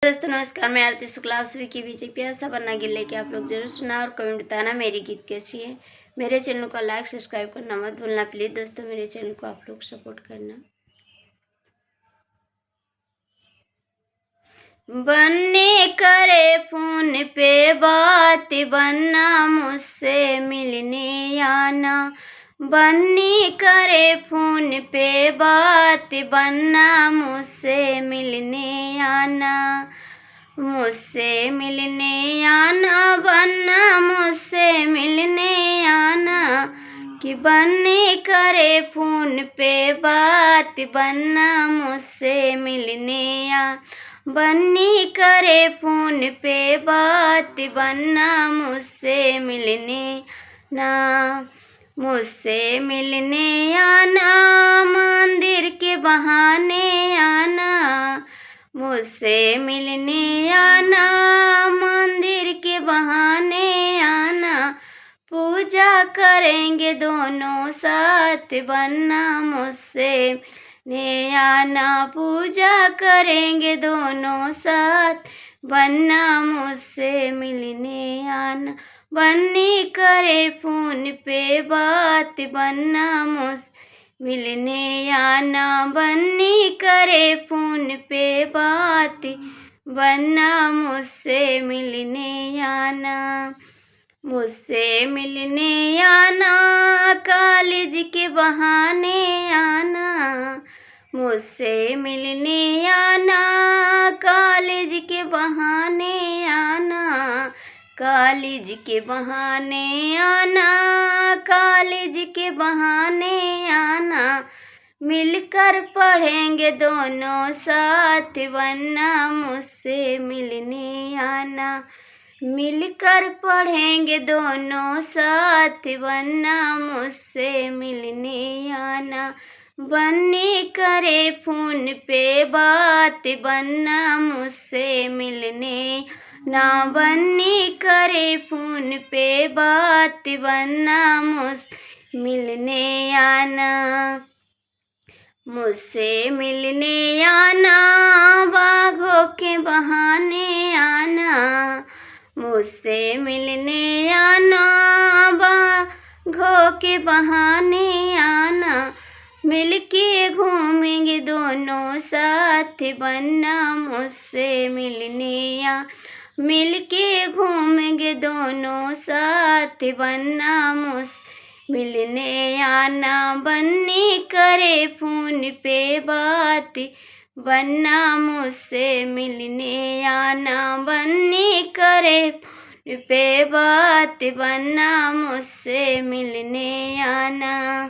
दोस्तों नमस्कार, मैं आरती शुक्ला आप सभी के बीच एक प्यारा सा बन्ना गिल लेके आप लोग जरूर सुना और कमेंट बताना मेरी गीत कैसी है। मेरे चैनल को लाइक सब्सक्राइब करना मत भूलना प्लीज़ दोस्तों, मेरे चैनल को आप लोग सपोर्ट करना। बन्नी करे फोन पे बात, बन्ना मुझसे मिलने आना। बन्नी करे फोन पे बात, बन्ना मुझसे मिलने आना। मुझसे मिलने आना बन्ना, मुझसे मिलने आना। कि बन्नी करे फोन पे बात, बन्ना मुझसे मिलने आ। बन्नी करे फोन पे बात, बन्ना मुझसे मिलने ना। मुझसे मिलने आना, मंदिर के बहाने आना। मुझसे मिलने आना, मंदिर के बहाने आना। पूजा करेंगे दोनों साथ, बन्ना मुझसे मिलने आना। पूजा करेंगे दोनों साथ, बन्ना मुझसे मिलने आना। बन्नी करे फोन पे बात, बन्ना मुझसे मिलने आना। बन्नी करे फोन पे बात, बन्ना मुझसे मिलने आना। मुझसे मिलने आना, कॉलेज के बहाने आना। मुझसे मिलने आना, कॉलेज के बहाने आना। कॉलेज के बहाने आना, कॉलेज के बहाने आना। मिलकर पढ़ेंगे दोनों साथ, बन्ना मुझसे मिलने आना। मिलकर पढ़ेंगे दोनों साथ, बन्ना मुझसे मिलने आना। बन्नी करे फोन पे बात, बन्ना मुझसे मिलने ना। बन्नी करे फोन पे बात, बन्ना मुझसे मिलने आना। मुझसे मिलने आना, बाघों के बहाने आना। मुझसे मिलने आना, बाघों के बहाने आना। मिलके घूमेंगे दोनों साथ, बन्ना मुझसे मिलने आ। मिलके घूमेंगे दोनों साथ, बन्ना मुझसे मिलने आना। बन्नी करे फोन पे बात, बन्ना मुझसे मिलने आना। बन्नी करे फोन पे बात, बन्ना मुझसे मिलने आना।